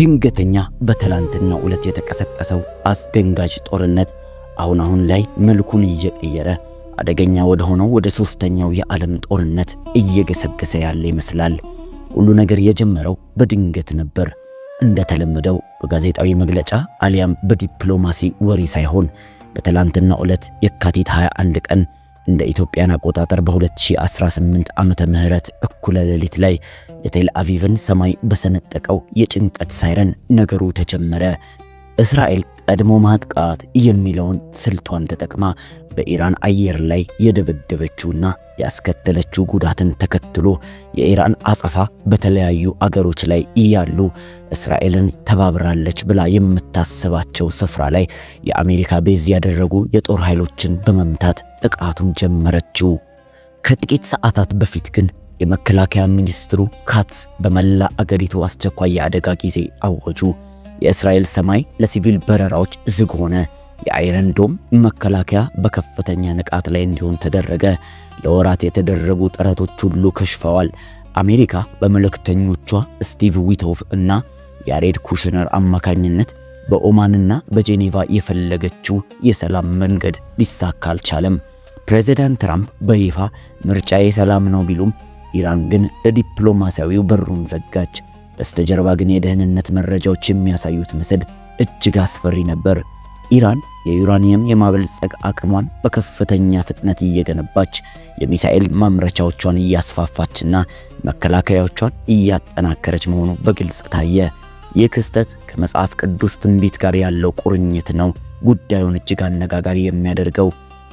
ድንገተኛ በትላንትናው ዕለት የተቀሰቀሰው አስደንጋጭ ጦርነት አሁን ላይ መልኩን እየቀየረ አደገኛ ወደ ሆነው ወደ ሶስተኛው የዓለም ጦርነት እየገሰገሰ ያለ ይመስላል። ሁሉ ነገር የጀመረው በድንገት ነበር። እንደተለመደው በጋዜጣዊ መግለጫ አሊያም በዲፕሎማሲ ወሬ ሳይሆን በትላንትናው ዕለት የካቲት 21 ቀን እንደ ኢትዮጵያን አቆጣጠር በ2018 ዓመተ ምህረት እኩለ ሌሊት ላይ የቴል አቪቭን ሰማይ በሰነጠቀው የጭንቀት ሳይረን ነገሩ ተጀመረ። እስራኤል ቀድሞ ማጥቃት የሚለውን ስልቷን ተጠቅማ በኢራን አየር ላይ የደበደበችውና ያስከተለችው ጉዳትን ተከትሎ የኢራን አጸፋ በተለያዩ አገሮች ላይ እያሉ እስራኤልን ተባብራለች ብላ የምታስባቸው ስፍራ ላይ የአሜሪካ ቤዝ ያደረጉ የጦር ኃይሎችን በመምታት ጥቃቱን ጀመረችው። ከጥቂት ሰዓታት በፊት ግን የመከላከያ ሚኒስትሩ ካትስ በመላ አገሪቱ አስቸኳይ የአደጋ ጊዜ አወጁ። የእስራኤል ሰማይ ለሲቪል በረራዎች ዝግ ሆነ። የአይረን ዶም መከላከያ በከፍተኛ ንቃት ላይ እንዲሆን ተደረገ። ለወራት የተደረጉ ጥረቶች ሁሉ ከሽፈዋል። አሜሪካ በመልእክተኞቿ ስቲቭ ዊትሆፍ እና ያሬድ ኩሽነር አማካኝነት በኦማንና በጄኔቫ የፈለገችው የሰላም መንገድ ሊሳካ አልቻለም። ፕሬዚዳንት ትራምፕ በይፋ ምርጫዬ ሰላም ነው ቢሉም ኢራን ግን ለዲፕሎማሲያዊው በሩን ዘጋች። በስተጀርባ ግን የደህንነት መረጃዎች የሚያሳዩት ምስል እጅግ አስፈሪ ነበር። ኢራን የዩራኒየም የማበልጸግ አቅሟን በከፍተኛ ፍጥነት እየገነባች የሚሳኤል ማምረቻዎቿን እያስፋፋችና መከላከያዎቿን እያጠናከረች መሆኑ በግልጽ ታየ። ይህ ክስተት ከመጽሐፍ ቅዱስ ትንቢት ጋር ያለው ቁርኝት ነው ጉዳዩን እጅግ አነጋጋሪ የሚያደርገው።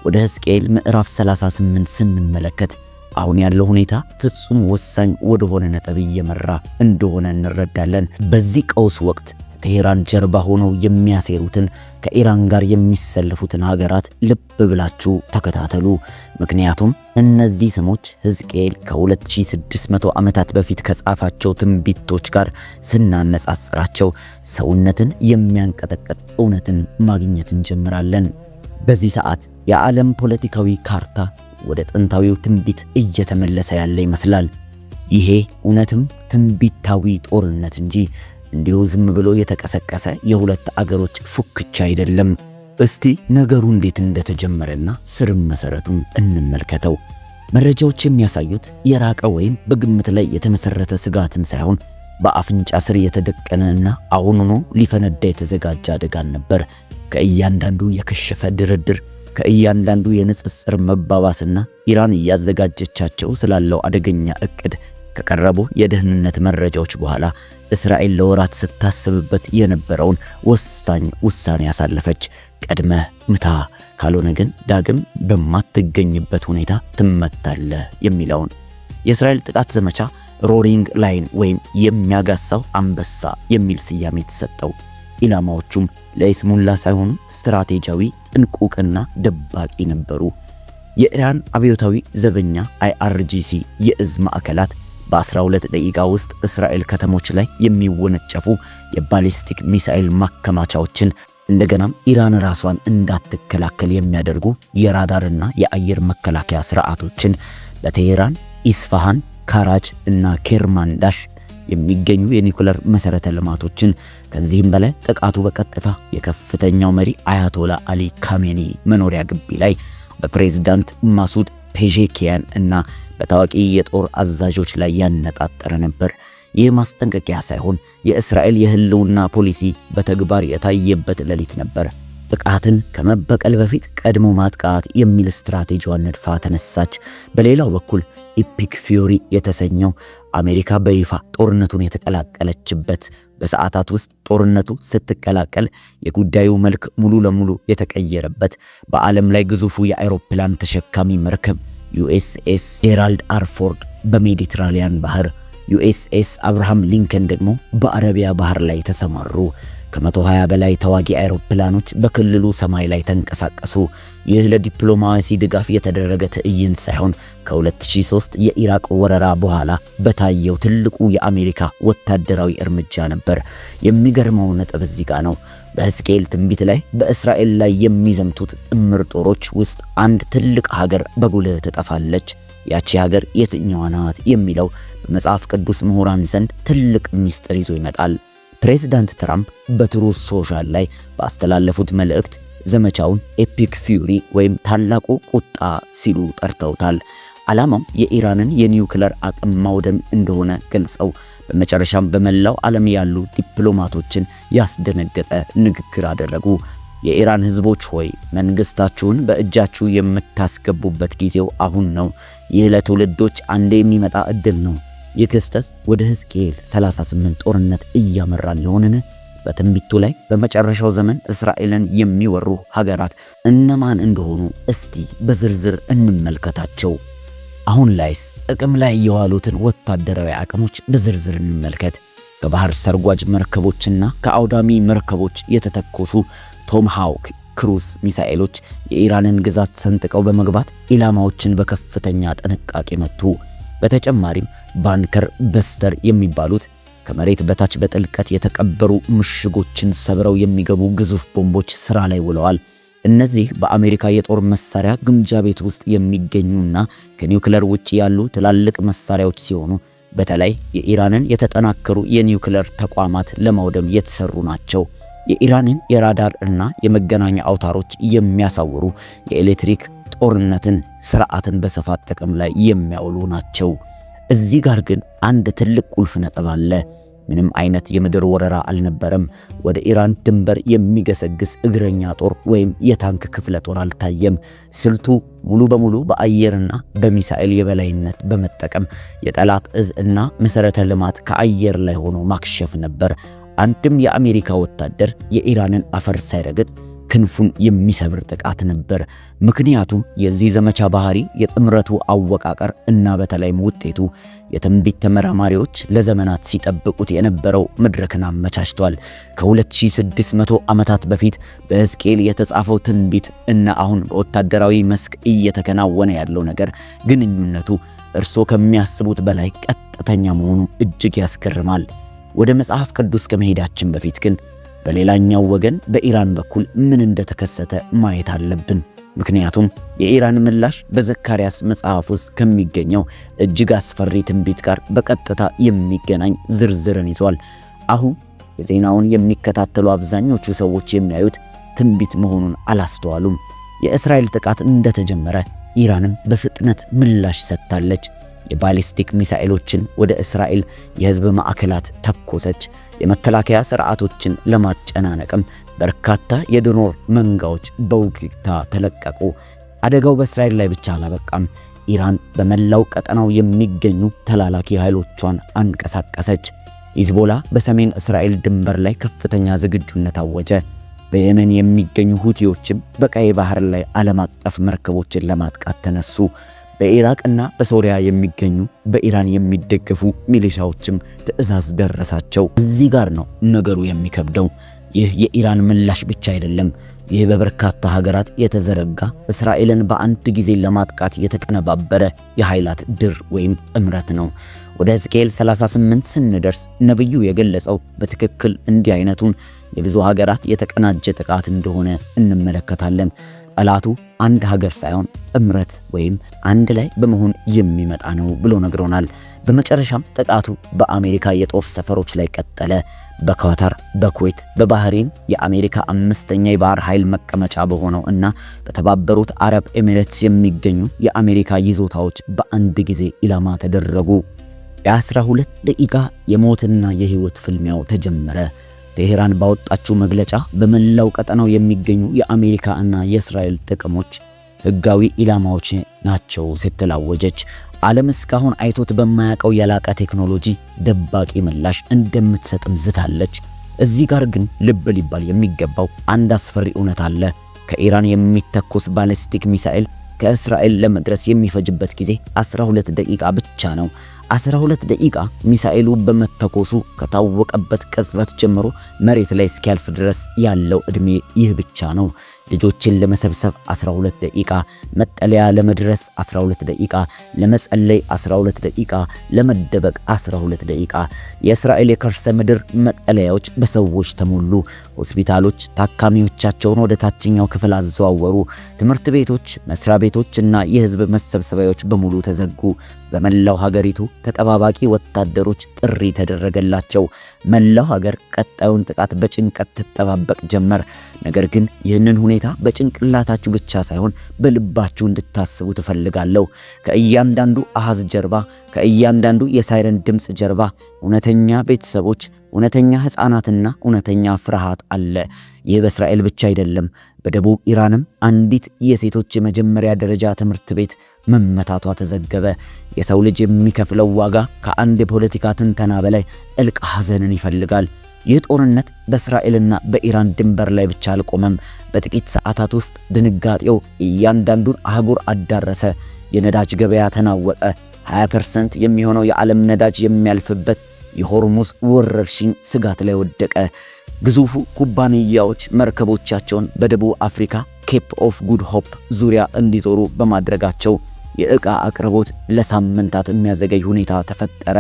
ወደ ሕዝቅኤል ምዕራፍ 38 ስንመለከት አሁን ያለው ሁኔታ ፍጹም ወሳኝ ወደ ሆነ ነጥብ እየመራ እንደሆነ እንረዳለን። በዚህ ቀውስ ወቅት ከቴህራን ጀርባ ሆነው የሚያሴሩትን ከኢራን ጋር የሚሰለፉትን ሀገራት ልብ ብላችሁ ተከታተሉ። ምክንያቱም እነዚህ ስሞች ሕዝቅኤል ከ2600 ዓመታት በፊት ከጻፋቸው ትንቢቶች ጋር ስናነጻጽራቸው ሰውነትን የሚያንቀጠቀጥ እውነትን ማግኘት እንጀምራለን። በዚህ ሰዓት የዓለም ፖለቲካዊ ካርታ ወደ ጥንታዊው ትንቢት እየተመለሰ ያለ ይመስላል። ይሄ እውነትም ትንቢታዊ ጦርነት እንጂ እንዲሁ ዝም ብሎ የተቀሰቀሰ የሁለት አገሮች ፉክቻ አይደለም። እስቲ ነገሩ እንዴት እንደተጀመረና ስር መሰረቱን እንመልከተው። መረጃዎች የሚያሳዩት የራቀ ወይም በግምት ላይ የተመሰረተ ስጋትን ሳይሆን በአፍንጫ ስር የተደቀነና አሁኑኑ ሊፈነዳ የተዘጋጀ አደጋን ነበር። ከእያንዳንዱ የከሸፈ ድርድር፣ ከእያንዳንዱ የንጽጽር መባባስና ኢራን እያዘጋጀቻቸው ስላለው አደገኛ እቅድ ከቀረቡ የደህንነት መረጃዎች በኋላ እስራኤል ለወራት ስታስብበት የነበረውን ወሳኝ ውሳኔ ያሳለፈች። ቀድመህ ምታ፣ ካልሆነ ግን ዳግም በማትገኝበት ሁኔታ ትመታለህ የሚለውን የእስራኤል ጥቃት ዘመቻ ሮሪንግ ላይን ወይም የሚያጋሳው አንበሳ የሚል ስያሜ የተሰጠው። ኢላማዎቹም ለይስሙላ ሳይሆኑ ስትራቴጂያዊ ጥንቁቅና ደባቂ ነበሩ። የኢራን አብዮታዊ ዘበኛ IRGC የእዝ ማዕከላት በ12 ደቂቃ ውስጥ እስራኤል ከተሞች ላይ የሚወነጨፉ የባሊስቲክ ሚሳኤል ማከማቻዎችን እንደገናም ኢራን ራሷን እንዳትከላከል የሚያደርጉ የራዳርና የአየር መከላከያ ስርዓቶችን ለቴሄራን፣ ኢስፋሃን፣ ካራጅ እና ኬርማንዳሽ የሚገኙ የኒኩለር መሰረተ ልማቶችን ከዚህም በላይ ጥቃቱ በቀጥታ የከፍተኛው መሪ አያቶላ አሊ ካሜኒ መኖሪያ ግቢ ላይ በፕሬዝዳንት ማሱድ ፔዜሽኪያን እና በታዋቂ የጦር አዛዦች ላይ ያነጣጠረ ነበር። ይህ ማስጠንቀቂያ ሳይሆን የእስራኤል የህልውና ፖሊሲ በተግባር የታየበት ሌሊት ነበር። ጥቃትን ከመበቀል በፊት ቀድሞ ማጥቃት የሚል ስትራቴጂዋን ነድፋ ተነሳች። በሌላው በኩል ኢፒክ ፊዮሪ የተሰኘው አሜሪካ በይፋ ጦርነቱን የተቀላቀለችበት፣ በሰዓታት ውስጥ ጦርነቱ ስትቀላቀል የጉዳዩ መልክ ሙሉ ለሙሉ የተቀየረበት፣ በዓለም ላይ ግዙፉ የአውሮፕላን ተሸካሚ መርከብ USS ጄራልድ አር ፎርድ በሜዲትራኒያን ባህር፣ USS አብርሃም ሊንከን ደግሞ በአረቢያ ባህር ላይ ተሰማሩ። ከ120 በላይ ተዋጊ አውሮፕላኖች በክልሉ ሰማይ ላይ ተንቀሳቀሱ። ይህ ለዲፕሎማሲ ድጋፍ የተደረገ ትዕይንት ሳይሆን ከ2003 የኢራቅ ወረራ በኋላ በታየው ትልቁ የአሜሪካ ወታደራዊ እርምጃ ነበር። የሚገርመው ነጥብ እዚህ ጋር ነው። በሕዝቅኤል ትንቢት ላይ በእስራኤል ላይ የሚዘምቱት ጥምር ጦሮች ውስጥ አንድ ትልቅ ሀገር በጉልህ ትጠፋለች። ያቺ ሀገር የትኛዋ ናት የሚለው በመጽሐፍ ቅዱስ ምሁራን ዘንድ ትልቅ ሚስጥር ይዞ ይመጣል። ፕሬዝዳንት ትራምፕ በትሩዝ ሶሻል ላይ ባስተላለፉት መልእክት ዘመቻውን ኤፒክ ፊውሪ ወይም ታላቁ ቁጣ ሲሉ ጠርተውታል። ዓላማው የኢራንን የኒውክሌር አቅም ማውደም እንደሆነ ገልጸው በመጨረሻም በመላው ዓለም ያሉ ዲፕሎማቶችን ያስደነገጠ ንግግር አደረጉ። የኢራን ሕዝቦች ሆይ መንግስታችሁን በእጃችሁ የምታስገቡበት ጊዜው አሁን ነው። ይህ ለትውልዶች አንዴ የሚመጣ ዕድል ነው። ይህ ክስተት ወደ ሕዝቅኤል 38 ጦርነት እያመራን ይሆንን? በትንቢቱ ላይ በመጨረሻው ዘመን እስራኤልን የሚወሩ ሀገራት እነማን እንደሆኑ እስቲ በዝርዝር እንመልከታቸው። አሁን ላይስ ጥቅም ላይ የዋሉትን ወታደራዊ አቅሞች በዝርዝር እንመልከት። ከባህር ሰርጓጅ መርከቦችና ከአውዳሚ መርከቦች የተተኮሱ ቶምሃውክ ክሩዝ ሚሳኤሎች የኢራንን ግዛት ሰንጥቀው በመግባት ኢላማዎችን በከፍተኛ ጥንቃቄ መቱ። በተጨማሪም ባንከር በስተር የሚባሉት ከመሬት በታች በጥልቀት የተቀበሩ ምሽጎችን ሰብረው የሚገቡ ግዙፍ ቦምቦች ሥራ ላይ ውለዋል። እነዚህ በአሜሪካ የጦር መሳሪያ ግምጃ ቤት ውስጥ የሚገኙና ከኒውክሌር ውጪ ያሉ ትላልቅ መሳሪያዎች ሲሆኑ በተለይ የኢራንን የተጠናከሩ የኒውክሌር ተቋማት ለማውደም የተሰሩ ናቸው። የኢራንን የራዳር እና የመገናኛ አውታሮች የሚያሳውሩ የኤሌክትሪክ ጦርነትን ስርዓትን በስፋት ጥቅም ላይ የሚያውሉ ናቸው። እዚህ ጋር ግን አንድ ትልቅ ቁልፍ ነጥብ አለ። ምንም አይነት የምድር ወረራ አልነበረም። ወደ ኢራን ድንበር የሚገሰግስ እግረኛ ጦር ወይም የታንክ ክፍለ ጦር አልታየም። ስልቱ ሙሉ በሙሉ በአየርና በሚሳኤል የበላይነት በመጠቀም የጠላት እዝ እና መሰረተ ልማት ከአየር ላይ ሆኖ ማክሸፍ ነበር። አንድም የአሜሪካ ወታደር የኢራንን አፈር ሳይረግጥ ክንፉን የሚሰብር ጥቃት ነበር። ምክንያቱም የዚህ ዘመቻ ባህሪ፣ የጥምረቱ አወቃቀር እና በተለይም ውጤቱ የትንቢት ተመራማሪዎች ለዘመናት ሲጠብቁት የነበረው መድረክን አመቻችቷል። ከ2600 ዓመታት በፊት በሕዝቅኤል የተጻፈው ትንቢት እና አሁን በወታደራዊ መስክ እየተከናወነ ያለው ነገር ግንኙነቱ እርሶ ከሚያስቡት በላይ ቀጥተኛ መሆኑ እጅግ ያስገርማል። ወደ መጽሐፍ ቅዱስ ከመሄዳችን በፊት ግን በሌላኛው ወገን በኢራን በኩል ምን እንደተከሰተ ማየት አለብን። ምክንያቱም የኢራን ምላሽ በዘካርያስ መጽሐፍ ውስጥ ከሚገኘው እጅግ አስፈሪ ትንቢት ጋር በቀጥታ የሚገናኝ ዝርዝርን ይዟል። አሁን የዜናውን የሚከታተሉ አብዛኞቹ ሰዎች የሚያዩት ትንቢት መሆኑን አላስተዋሉም። የእስራኤል ጥቃት እንደተጀመረ ኢራንም በፍጥነት ምላሽ ሰጥታለች። የባሊስቲክ ሚሳኤሎችን ወደ እስራኤል የህዝብ ማዕከላት ተኮሰች። የመከላከያ ስርዓቶችን ለማጨናነቅም በርካታ የድሮን መንጋዎች በውጊታ ተለቀቁ። አደጋው በእስራኤል ላይ ብቻ አላበቃም። ኢራን በመላው ቀጠናው የሚገኙ ተላላኪ ኃይሎቿን አንቀሳቀሰች። ሂዝቦላ በሰሜን እስራኤል ድንበር ላይ ከፍተኛ ዝግጁነት አወጀ። በየመን የሚገኙ ሁቲዎችም በቀይ ባህር ላይ ዓለም አቀፍ መርከቦችን ለማጥቃት ተነሱ። በኢራቅና በሶሪያ የሚገኙ በኢራን የሚደገፉ ሚሊሻዎችም ትዕዛዝ ደረሳቸው። እዚህ ጋር ነው ነገሩ የሚከብደው። ይህ የኢራን ምላሽ ብቻ አይደለም። ይህ በበርካታ ሀገራት የተዘረጋ እስራኤልን በአንድ ጊዜ ለማጥቃት የተቀነባበረ የኃይላት ድር ወይም ጥምረት ነው። ወደ ሕዝቅኤል 38 ስንደርስ ነብዩ የገለጸው በትክክል እንዲህ አይነቱን የብዙ ሀገራት የተቀናጀ ጥቃት እንደሆነ እንመለከታለን። ጠላቱ አንድ ሀገር ሳይሆን ጥምረት ወይም አንድ ላይ በመሆን የሚመጣ ነው ብሎ ነግሮናል። በመጨረሻም ጥቃቱ በአሜሪካ የጦር ሰፈሮች ላይ ቀጠለ። በኳታር፣ በኩዌት፣ በባህሬን የአሜሪካ አምስተኛ የባህር ኃይል መቀመጫ በሆነው እና በተባበሩት አረብ ኤሚሬትስ የሚገኙ የአሜሪካ ይዞታዎች በአንድ ጊዜ ኢላማ ተደረጉ። የ12 ደቂቃ የሞትና የህይወት ፍልሚያው ተጀመረ። ቴሄራን ባወጣችው መግለጫ በመላው ቀጠናው የሚገኙ የአሜሪካ እና የእስራኤል ጥቅሞች ህጋዊ ኢላማዎች ናቸው ስትል አወጀች። ዓለም እስካሁን አይቶት በማያውቀው የላቀ ቴክኖሎጂ ደባቂ ምላሽ እንደምትሰጥም ዝታለች። እዚህ ጋር ግን ልብ ሊባል የሚገባው አንድ አስፈሪ እውነት አለ። ከኢራን የሚተኮስ ባሊስቲክ ሚሳኤል ከእስራኤል ለመድረስ የሚፈጅበት ጊዜ 12 ደቂቃ ብቻ ነው። 12 ደቂቃ ሚሳኤሉ በመተኮሱ ከታወቀበት ቅጽበት ጀምሮ መሬት ላይ እስኪያልፍ ድረስ ያለው ዕድሜ ይህ ብቻ ነው። ልጆችን ለመሰብሰብ 12 ደቂቃ፣ መጠለያ ለመድረስ 12 ደቂቃ፣ ለመጸለይ 12 ደቂቃ፣ ለመደበቅ 12 ደቂቃ። የእስራኤል የከርሰ ምድር መጠለያዎች በሰዎች ተሞሉ። ሆስፒታሎች ታካሚዎቻቸውን ወደ ታችኛው ክፍል አዘዋወሩ። ትምህርት ቤቶች፣ መስሪያ ቤቶች እና የህዝብ መሰብሰቢያዎች በሙሉ ተዘጉ። በመላው ሀገሪቱ ተጠባባቂ ወታደሮች ጥሪ ተደረገላቸው። መላው ሀገር ቀጣዩን ጥቃት በጭንቀት ትጠባበቅ ጀመር። ነገር ግን ይህንን ሁኔታ በጭንቅላታችሁ ብቻ ሳይሆን በልባችሁ እንድታስቡ ትፈልጋለሁ። ከእያንዳንዱ አሃዝ ጀርባ፣ ከእያንዳንዱ የሳይረን ድምፅ ጀርባ እውነተኛ ቤተሰቦች፣ እውነተኛ ሕፃናትና እውነተኛ ፍርሃት አለ። ይህ በእስራኤል ብቻ አይደለም። በደቡብ ኢራንም አንዲት የሴቶች የመጀመሪያ ደረጃ ትምህርት ቤት መመታቷ ተዘገበ። የሰው ልጅ የሚከፍለው ዋጋ ከአንድ የፖለቲካ ትንተና በላይ ጥልቅ ሐዘንን ይፈልጋል። ይህ ጦርነት በእስራኤልና በኢራን ድንበር ላይ ብቻ አልቆመም። በጥቂት ሰዓታት ውስጥ ድንጋጤው እያንዳንዱን አህጉር አዳረሰ። የነዳጅ ገበያ ተናወጠ። 20% የሚሆነው የዓለም ነዳጅ የሚያልፍበት የሆርሙዝ ወረርሽኝ ስጋት ላይ ወደቀ። ግዙፉ ኩባንያዎች መርከቦቻቸውን በደቡብ አፍሪካ ኬፕ ኦፍ ጉድ ሆፕ ዙሪያ እንዲዞሩ በማድረጋቸው የዕቃ አቅርቦት ለሳምንታት የሚያዘገይ ሁኔታ ተፈጠረ።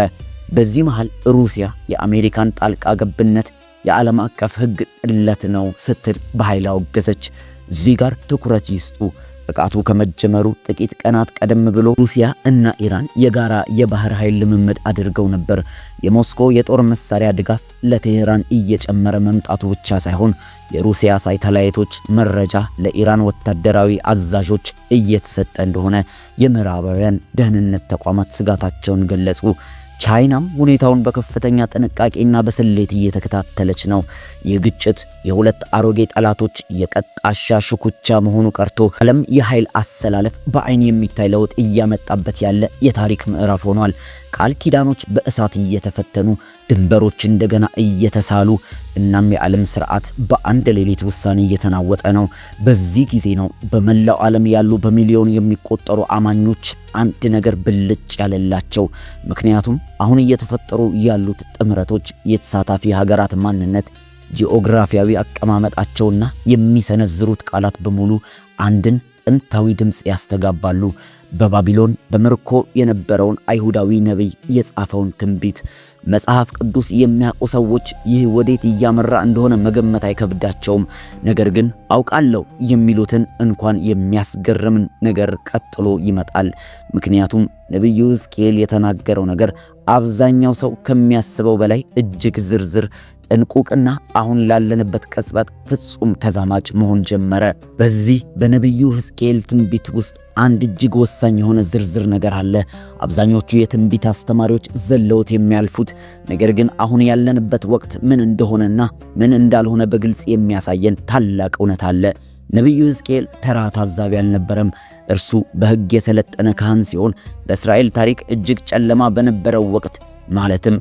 በዚህ መሃል ሩሲያ የአሜሪካን ጣልቃ ገብነት የዓለም አቀፍ ሕግ ጥለት ነው ስትል በኃይል አወገዘች። እዚህ ጋር ትኩረት ይስጡ። ጥቃቱ ከመጀመሩ ጥቂት ቀናት ቀደም ብሎ ሩሲያ እና ኢራን የጋራ የባህር ኃይል ልምምድ አድርገው ነበር። የሞስኮ የጦር መሳሪያ ድጋፍ ለቴሄራን እየጨመረ መምጣቱ ብቻ ሳይሆን የሩሲያ ሳተላይቶች መረጃ ለኢራን ወታደራዊ አዛዦች እየተሰጠ እንደሆነ የምዕራባውያን ደህንነት ተቋማት ስጋታቸውን ገለጹ። ቻይናም ሁኔታውን በከፍተኛ ጥንቃቄና በስሌት እየተከታተለች ነው። ይህ ግጭት የሁለት አሮጌ ጠላቶች የቀጣሻ ሽኩቻ መሆኑ ቀርቶ ዓለም የኃይል አሰላለፍ በአይን የሚታይ ለውጥ እያመጣበት ያለ የታሪክ ምዕራፍ ሆኗል። ቃል ኪዳኖች በእሳት እየተፈተኑ፣ ድንበሮች እንደገና እየተሳሉ፣ እናም የዓለም ስርዓት በአንድ ሌሊት ውሳኔ እየተናወጠ ነው። በዚህ ጊዜ ነው በመላው ዓለም ያሉ በሚሊዮን የሚቆጠሩ አማኞች አንድ ነገር ብልጭ ያለላቸው። ምክንያቱም አሁን እየተፈጠሩ ያሉት ጥምረቶች የተሳታፊ ሀገራት ማንነት፣ ጂኦግራፊያዊ አቀማመጣቸውና የሚሰነዝሩት ቃላት በሙሉ አንድን ጥንታዊ ድምፅ ያስተጋባሉ። በባቢሎን በምርኮ የነበረውን አይሁዳዊ ነቢይ የጻፈውን ትንቢት መጽሐፍ ቅዱስ የሚያውቁ ሰዎች ይህ ወዴት እያመራ እንደሆነ መገመት አይከብዳቸውም። ነገር ግን አውቃለሁ የሚሉትን እንኳን የሚያስገርም ነገር ቀጥሎ ይመጣል። ምክንያቱም ነቢዩ ሕዝቅኤል የተናገረው ነገር አብዛኛው ሰው ከሚያስበው በላይ እጅግ ዝርዝር፣ ጥንቁቅና አሁን ላለንበት ቅጽበት ፍጹም ተዛማጭ መሆን ጀመረ። በዚህ በነቢዩ ሕዝቅኤል ትንቢት ውስጥ አንድ እጅግ ወሳኝ የሆነ ዝርዝር ነገር አለ። አብዛኞቹ የትንቢት አስተማሪዎች ዘለውት የሚያልፉት ነገር ግን አሁን ያለንበት ወቅት ምን እንደሆነና ምን እንዳልሆነ በግልጽ የሚያሳየን ታላቅ እውነት አለ። ነቢዩ ሕዝቅኤል ተራ ታዛቢ አልነበረም። እርሱ በሕግ የሰለጠነ ካህን ሲሆን በእስራኤል ታሪክ እጅግ ጨለማ በነበረው ወቅት ማለትም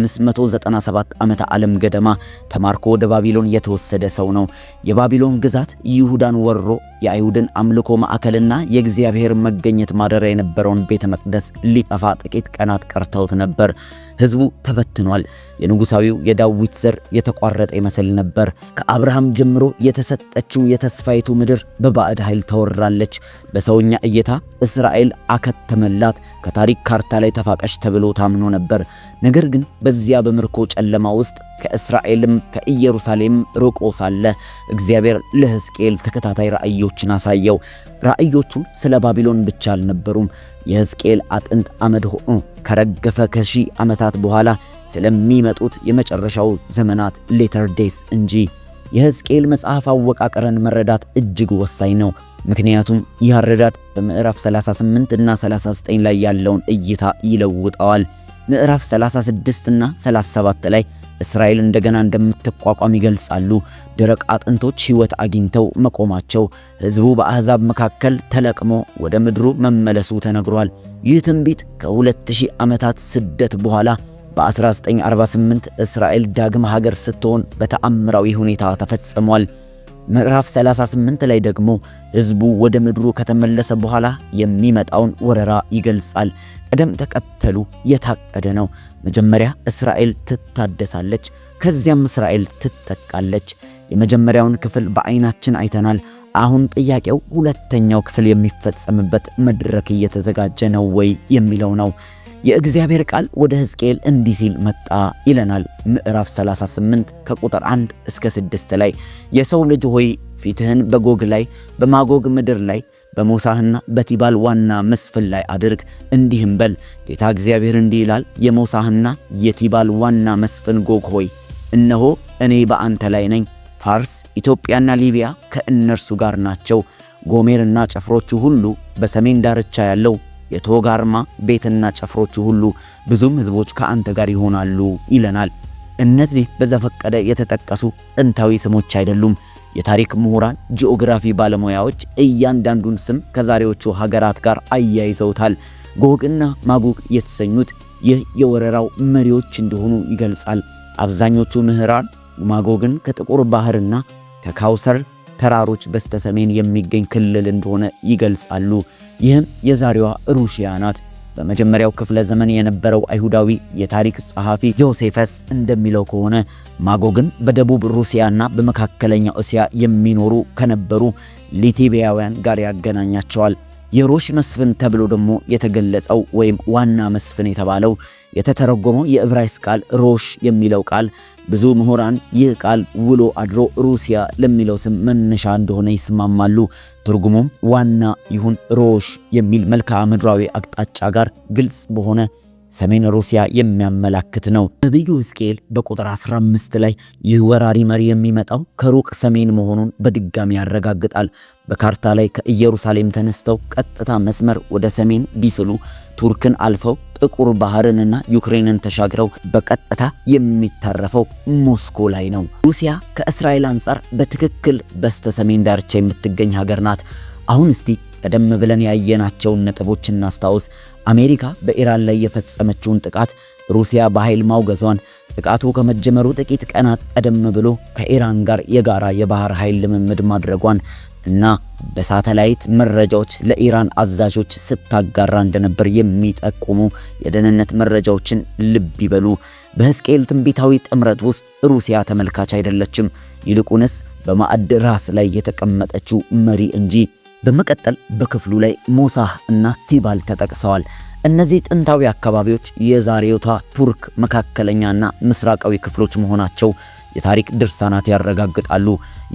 በ597 ዓመተ ዓለም ገደማ ተማርኮ ወደ ባቢሎን የተወሰደ ሰው ነው። የባቢሎን ግዛት ይሁዳን ወሮ የአይሁድን አምልኮ ማዕከልና የእግዚአብሔር መገኘት ማደሪያ የነበረውን ቤተ መቅደስ ሊጠፋ ጥቂት ቀናት ቀርተውት ነበር። ሕዝቡ ተበትኗል። የንጉሳዊው የዳዊት ዘር የተቋረጠ ይመስል ነበር። ከአብርሃም ጀምሮ የተሰጠችው የተስፋይቱ ምድር በባዕድ ኃይል ተወራለች። በሰውኛ እይታ እስራኤል አከተመላት፣ ከታሪክ ካርታ ላይ ተፋቀሽ ተብሎ ታምኖ ነበር። ነገር ግን በዚያ በምርኮ ጨለማ ውስጥ ከእስራኤልም ከኢየሩሳሌም ርቆ ሳለ እግዚአብሔር ለሕዝቅኤል ተከታታይ ራእዮችን አሳየው። ራእዮቹ ስለ ባቢሎን ብቻ አልነበሩም። የሕዝቅኤል አጥንት አመድ ሆኖ ከረገፈ ከሺህ ዓመታት በኋላ ስለሚመጡት የመጨረሻው ዘመናት ሌተር ዴይስ እንጂ። የሕዝቅኤል መጽሐፍ አወቃቀርን መረዳት እጅግ ወሳኝ ነው። ምክንያቱም ይህ አረዳድ በምዕራፍ 38 እና 39 ላይ ያለውን እይታ ይለውጠዋል። ምዕራፍ 36 እና 37 ላይ እስራኤል እንደገና እንደምትቋቋም ይገልጻሉ። ደረቅ አጥንቶች ሕይወት አግኝተው መቆማቸው፣ ሕዝቡ በአሕዛብ መካከል ተለቅሞ ወደ ምድሩ መመለሱ ተነግሯል። ይህ ትንቢት ከ2000 ዓመታት ስደት በኋላ በ1948 እስራኤል ዳግም ሀገር ስትሆን በተአምራዊ ሁኔታ ተፈጽሟል። ምዕራፍ 38 ላይ ደግሞ ሕዝቡ ወደ ምድሩ ከተመለሰ በኋላ የሚመጣውን ወረራ ይገልጻል። ቅደም ተከተሉ የታቀደ ነው። መጀመሪያ እስራኤል ትታደሳለች፣ ከዚያም እስራኤል ትጠቃለች። የመጀመሪያውን ክፍል በአይናችን አይተናል። አሁን ጥያቄው ሁለተኛው ክፍል የሚፈጸምበት መድረክ እየተዘጋጀ ነው ወይ የሚለው ነው። የእግዚአብሔር ቃል ወደ ሕዝቅኤል እንዲህ ሲል መጣ ይለናል። ምዕራፍ 38 ከቁጥር 1 እስከ 6 ላይ የሰው ልጅ ሆይ ፊትህን በጎግ ላይ በማጎግ ምድር ላይ በሞሳህና በቲባል ዋና መስፍን ላይ አድርግ፣ እንዲህም በል ጌታ እግዚአብሔር እንዲህ ይላል፣ የሞሳህና የቲባል ዋና መስፍን ጎግ ሆይ እነሆ እኔ በአንተ ላይ ነኝ። ፋርስ፣ ኢትዮጵያና ሊቢያ ከእነርሱ ጋር ናቸው። ጎሜርና ጨፍሮቹ ሁሉ፣ በሰሜን ዳርቻ ያለው የቶጋርማ ቤትና ጨፍሮቹ ሁሉ፣ ብዙም ሕዝቦች ከአንተ ጋር ይሆናሉ ይለናል። እነዚህ በዘፈቀደ የተጠቀሱ ጥንታዊ ስሞች አይደሉም። የታሪክ ምሁራን፣ ጂኦግራፊ ባለሙያዎች እያንዳንዱን ስም ከዛሬዎቹ ሀገራት ጋር አያይዘውታል። ጎግና ማጎግ የተሰኙት ይህ የወረራው መሪዎች እንደሆኑ ይገልጻል። አብዛኞቹ ምሁራን ማጎግን ከጥቁር ባህርና ከካውሰር ተራሮች በስተሰሜን የሚገኝ ክልል እንደሆነ ይገልጻሉ። ይህም የዛሬዋ ሩሲያ ናት። በመጀመሪያው ክፍለ ዘመን የነበረው አይሁዳዊ የታሪክ ጸሐፊ ጆሴፈስ እንደሚለው ከሆነ ማጎግን በደቡብ ሩሲያና በመካከለኛው እስያ የሚኖሩ ከነበሩ ሊቲቢያውያን ጋር ያገናኛቸዋል። የሮሽ መስፍን ተብሎ ደግሞ የተገለጸው ወይም ዋና መስፍን የተባለው የተተረጎመው የዕብራይስጥ ቃል ሮሽ የሚለው ቃል ብዙ ምሁራን ይህ ቃል ውሎ አድሮ ሩሲያ ለሚለው ስም መነሻ እንደሆነ ይስማማሉ። ትርጉሙም ዋና ይሁን ሮሽ የሚል መልክዓ ምድራዊ አቅጣጫ ጋር ግልጽ በሆነ ሰሜን ሩሲያ የሚያመላክት ነው። ነቢዩ ሕዝቅኤል በቁጥር 15 ላይ ይህ ወራሪ መሪ የሚመጣው ከሩቅ ሰሜን መሆኑን በድጋሚ ያረጋግጣል። በካርታ ላይ ከኢየሩሳሌም ተነስተው ቀጥታ መስመር ወደ ሰሜን ቢስሉ ቱርክን አልፈው ጥቁር ባህርንና ዩክሬንን ተሻግረው በቀጥታ የሚታረፈው ሞስኮ ላይ ነው። ሩሲያ ከእስራኤል አንጻር በትክክል በስተ ሰሜን ዳርቻ የምትገኝ ሀገር ናት። አሁን እስቲ ቀደም ብለን ያየናቸውን ነጥቦች እናስታውስ። አሜሪካ በኢራን ላይ የፈጸመችውን ጥቃት ሩሲያ በኃይል ማውገዟን፣ ጥቃቱ ከመጀመሩ ጥቂት ቀናት ቀደም ብሎ ከኢራን ጋር የጋራ የባህር ኃይል ልምምድ ማድረጓን እና በሳተላይት መረጃዎች ለኢራን አዛዦች ስታጋራ እንደነበር የሚጠቁሙ የደህንነት መረጃዎችን ልብ ይበሉ። በሕዝቅኤል ትንቢታዊ ጥምረት ውስጥ ሩሲያ ተመልካች አይደለችም፣ ይልቁንስ በማዕድ ራስ ላይ የተቀመጠችው መሪ እንጂ። በመቀጠል በክፍሉ ላይ ሞሳህ እና ቲባል ተጠቅሰዋል። እነዚህ ጥንታዊ አካባቢዎች የዛሬቷ ቱርክ መካከለኛና ምስራቃዊ ክፍሎች መሆናቸው የታሪክ ድርሳናት ያረጋግጣሉ።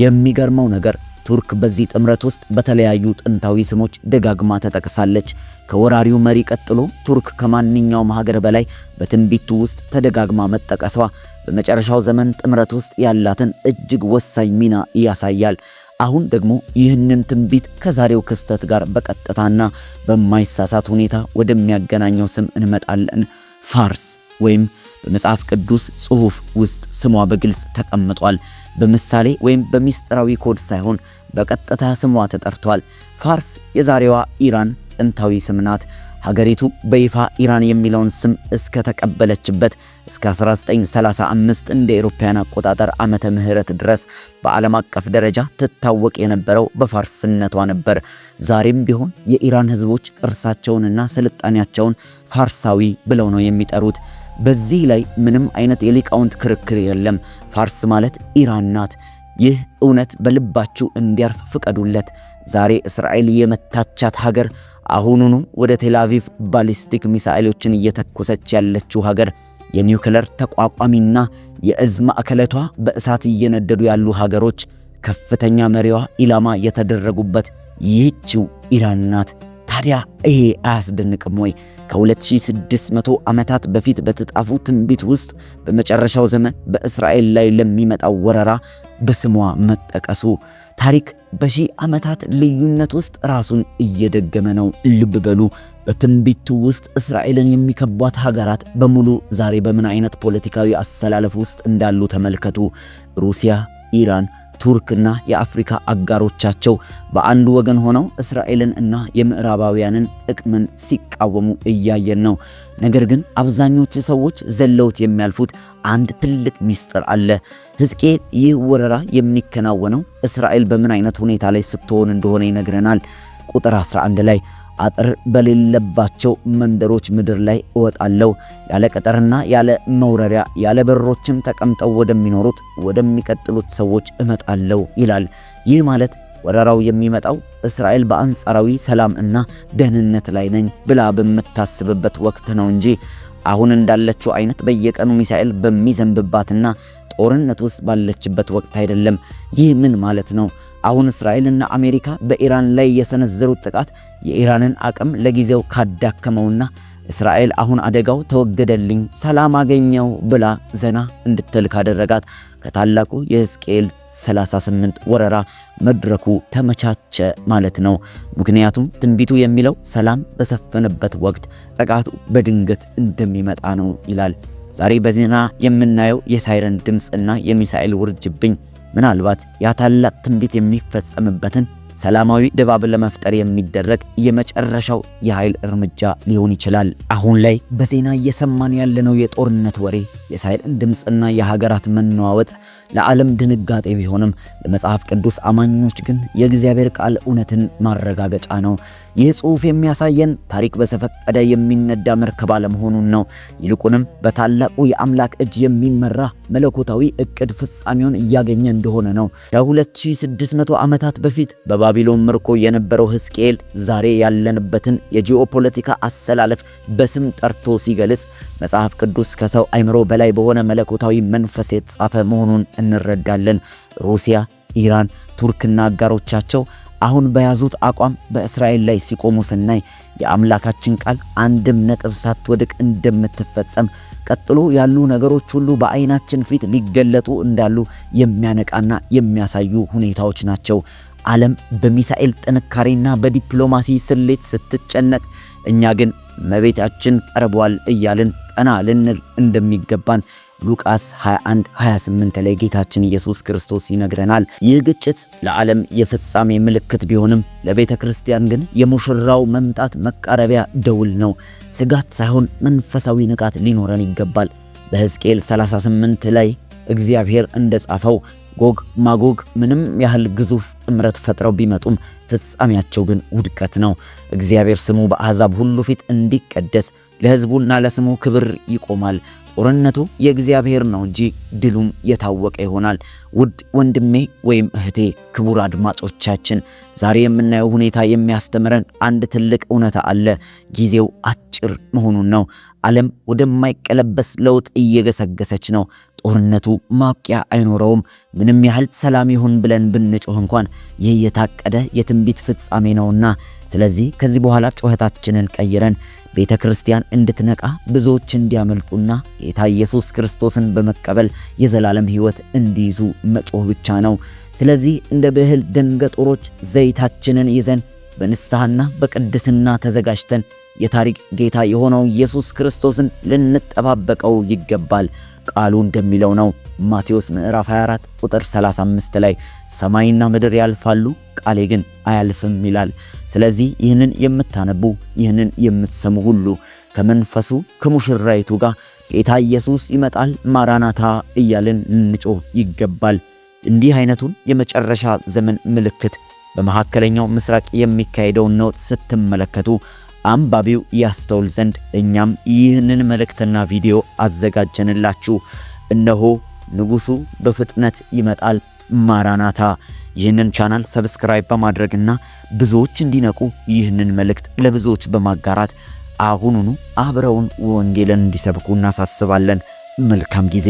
የሚገርመው ነገር ቱርክ በዚህ ጥምረት ውስጥ በተለያዩ ጥንታዊ ስሞች ደጋግማ ተጠቅሳለች። ከወራሪው መሪ ቀጥሎ ቱርክ ከማንኛውም ሀገር በላይ በትንቢቱ ውስጥ ተደጋግማ መጠቀሷ በመጨረሻው ዘመን ጥምረት ውስጥ ያላትን እጅግ ወሳኝ ሚና ያሳያል። አሁን ደግሞ ይህንን ትንቢት ከዛሬው ክስተት ጋር በቀጥታና በማይሳሳት ሁኔታ ወደሚያገናኘው ስም እንመጣለን። ፋርስ ወይም በመጽሐፍ ቅዱስ ጽሑፍ ውስጥ ስሟ በግልጽ ተቀምጧል። በምሳሌ ወይም በሚስጥራዊ ኮድ ሳይሆን በቀጥታ ስሟ ተጠርቷል። ፋርስ የዛሬዋ ኢራን ጥንታዊ ስም ናት። ሀገሪቱ በይፋ ኢራን የሚለውን ስም እስከ ተቀበለችበት እስከ 1935 እንደ አውሮፓውያን አቆጣጠር ዓመተ ምህረት ድረስ በዓለም አቀፍ ደረጃ ትታወቅ የነበረው በፋርስነቷ ነበር። ዛሬም ቢሆን የኢራን ሕዝቦች ቅርሳቸውንና ስልጣኔያቸውን ፋርሳዊ ብለው ነው የሚጠሩት። በዚህ ላይ ምንም አይነት የሊቃውንት ክርክር የለም። ፋርስ ማለት ኢራን ናት። ይህ እውነት በልባችሁ እንዲያርፍ ፍቀዱለት። ዛሬ እስራኤል የመታቻት ሀገር፣ አሁኑኑ ወደ ቴልአቪቭ ባሊስቲክ ሚሳኤሎችን እየተኮሰች ያለችው ሀገር፣ የኒውክሌር ተቋቋሚና የእዝ ማዕከለቷ በእሳት እየነደዱ ያሉ ሀገሮች ከፍተኛ መሪዋ ኢላማ የተደረጉበት ይህችው ኢራን ናት። ታዲያ ይሄ አያስደንቅም ወይ? ከ2600 ዓመታት በፊት በተጻፉ ትንቢት ውስጥ በመጨረሻው ዘመን በእስራኤል ላይ ለሚመጣው ወረራ በስሟ መጠቀሱ ታሪክ በሺህ ዓመታት ልዩነት ውስጥ ራሱን እየደገመ ነው። ልብ በሉ። በትንቢቱ ውስጥ እስራኤልን የሚከቧት ሀገራት በሙሉ ዛሬ በምን አይነት ፖለቲካዊ አሰላለፍ ውስጥ እንዳሉ ተመልከቱ። ሩሲያ፣ ኢራን፣ ቱርክና የአፍሪካ አጋሮቻቸው በአንድ ወገን ሆነው እስራኤልን እና የምዕራባውያንን ጥቅምን ሲቃወሙ እያየን ነው። ነገር ግን አብዛኞቹ ሰዎች ዘለውት የሚያልፉት አንድ ትልቅ ሚስጥር አለ። ሕዝቅኤል ይህ ወረራ የሚከናወነው እስራኤል በምን አይነት ሁኔታ ላይ ስትሆን እንደሆነ ይነግረናል። ቁጥር 11 ላይ አጥር በሌለባቸው መንደሮች ምድር ላይ እወጣለሁ፣ ያለ ቅጥርና ያለ መውረሪያ ያለ በሮችም ተቀምጠው ወደሚኖሩት ወደሚቀጥሉት ሰዎች እመጣለሁ ይላል። ይህ ማለት ወረራው የሚመጣው እስራኤል በአንጻራዊ ሰላም እና ደህንነት ላይ ነኝ ብላ በምታስብበት ወቅት ነው እንጂ አሁን እንዳለችው አይነት በየቀኑ ሚሳኤል በሚዘንብባትና ጦርነት ውስጥ ባለችበት ወቅት አይደለም። ይህ ምን ማለት ነው? አሁን እስራኤልና አሜሪካ በኢራን ላይ የሰነዘሩት ጥቃት የኢራንን አቅም ለጊዜው ካዳከመውና እስራኤል አሁን አደጋው ተወገደልኝ፣ ሰላም አገኘው ብላ ዘና እንድትል ካደረጋት ከታላቁ የሕዝቅኤል 38 ወረራ መድረኩ ተመቻቸ ማለት ነው። ምክንያቱም ትንቢቱ የሚለው ሰላም በሰፈነበት ወቅት ጥቃቱ በድንገት እንደሚመጣ ነው ይላል። ዛሬ በዜና የምናየው የሳይረን ድምፅና የሚሳኤል ውርጅብኝ ምናልባት ያ ታላቅ ትንቢት የሚፈጸምበትን ሰላማዊ ድባብ ለመፍጠር የሚደረግ የመጨረሻው የኃይል እርምጃ ሊሆን ይችላል። አሁን ላይ በዜና እየሰማን ያለነው የጦርነት ወሬ፣ የሳይረን ድምፅና የሀገራት መነዋወጥ ለዓለም ድንጋጤ ቢሆንም ለመጽሐፍ ቅዱስ አማኞች ግን የእግዚአብሔር ቃል እውነትን ማረጋገጫ ነው። ይህ ጽሑፍ የሚያሳየን ታሪክ በዘፈቀደ የሚነዳ መርከብ አለመሆኑን ነው። ይልቁንም በታላቁ የአምላክ እጅ የሚመራ መለኮታዊ እቅድ ፍጻሜውን እያገኘ እንደሆነ ነው። ከ2600 ዓመታት በፊት በባቢሎን ምርኮ የነበረው ሕዝቅኤል ዛሬ ያለንበትን የጂኦፖለቲካ አሰላለፍ በስም ጠርቶ ሲገልጽ መጽሐፍ ቅዱስ ከሰው አይምሮ በላይ በሆነ መለኮታዊ መንፈስ የተጻፈ መሆኑን እንረዳለን። ሩሲያ፣ ኢራን፣ ቱርክና አጋሮቻቸው አሁን በያዙት አቋም በእስራኤል ላይ ሲቆሙ ስናይ የአምላካችን ቃል አንድም ነጥብ ሳትወድቅ እንደምትፈጸም ቀጥሎ ያሉ ነገሮች ሁሉ በአይናችን ፊት ሊገለጡ እንዳሉ የሚያነቃና የሚያሳዩ ሁኔታዎች ናቸው። ዓለም በሚሳኤል ጥንካሬና በዲፕሎማሲ ስሌት ስትጨነቅ፣ እኛ ግን እመቤታችን ቀርቧል እያልን ቀና ልንል እንደሚገባን ሉቃስ 21:28 ላይ ጌታችን ኢየሱስ ክርስቶስ ይነግረናል። ይህ ግጭት ለዓለም የፍጻሜ ምልክት ቢሆንም ለቤተ ክርስቲያን ግን የሙሽራው መምጣት መቃረቢያ ደውል ነው። ስጋት ሳይሆን መንፈሳዊ ንቃት ሊኖረን ይገባል። በሕዝቅኤል 38 ላይ እግዚአብሔር እንደጻፈው ጎግ ማጎግ ምንም ያህል ግዙፍ ጥምረት ፈጥረው ቢመጡም ፍጻሜያቸው ግን ውድቀት ነው። እግዚአብሔር ስሙ በአሕዛብ ሁሉ ፊት እንዲቀደስ ለሕዝቡና ለስሙ ክብር ይቆማል። ጦርነቱ የእግዚአብሔር ነው እንጂ ድሉም የታወቀ ይሆናል። ውድ ወንድሜ ወይም እህቴ፣ ክቡር አድማጮቻችን፣ ዛሬ የምናየው ሁኔታ የሚያስተምረን አንድ ትልቅ እውነታ አለ። ጊዜው አጭር መሆኑን ነው። ዓለም ወደማይቀለበስ ለውጥ እየገሰገሰች ነው። ጦርነቱ ማብቂያ አይኖረውም። ምንም ያህል ሰላም ይሁን ብለን ብንጮህ እንኳን ይህ የታቀደ የትንቢት ፍጻሜ ነውና፣ ስለዚህ ከዚህ በኋላ ጩኸታችንን ቀይረን ቤተ ክርስቲያን እንድትነቃ ብዙዎች እንዲያመልጡና ጌታ ኢየሱስ ክርስቶስን በመቀበል የዘላለም ሕይወት እንዲይዙ መጮህ ብቻ ነው። ስለዚህ እንደ ብህል ደንገጦሮች ዘይታችንን ይዘን በንስሐና በቅድስና ተዘጋጅተን የታሪክ ጌታ የሆነው ኢየሱስ ክርስቶስን ልንጠባበቀው ይገባል። ቃሉ እንደሚለው ነው። ማቴዎስ ምዕራፍ 24 ቁጥር 35 ላይ ሰማይና ምድር ያልፋሉ፣ ቃሌ ግን አያልፍም ይላል። ስለዚህ ይህንን የምታነቡ ይህንን የምትሰሙ ሁሉ ከመንፈሱ ከሙሽራይቱ ጋር ጌታ ኢየሱስ ይመጣል ማራናታ እያልን ልንጮህ ይገባል። እንዲህ አይነቱን የመጨረሻ ዘመን ምልክት በመካከለኛው ምስራቅ የሚካሄደውን ነውጥ ስትመለከቱ አንባቢው ያስተውል ዘንድ እኛም ይህንን መልእክትና ቪዲዮ አዘጋጀንላችሁ። እነሆ ንጉሡ በፍጥነት ይመጣል ማራናታ። ይህንን ቻናል ሰብስክራይብ በማድረግና ብዙዎች እንዲነቁ ይህንን መልእክት ለብዙዎች በማጋራት አሁኑኑ አብረውን ወንጌልን እንዲሰብኩ እናሳስባለን። መልካም ጊዜ።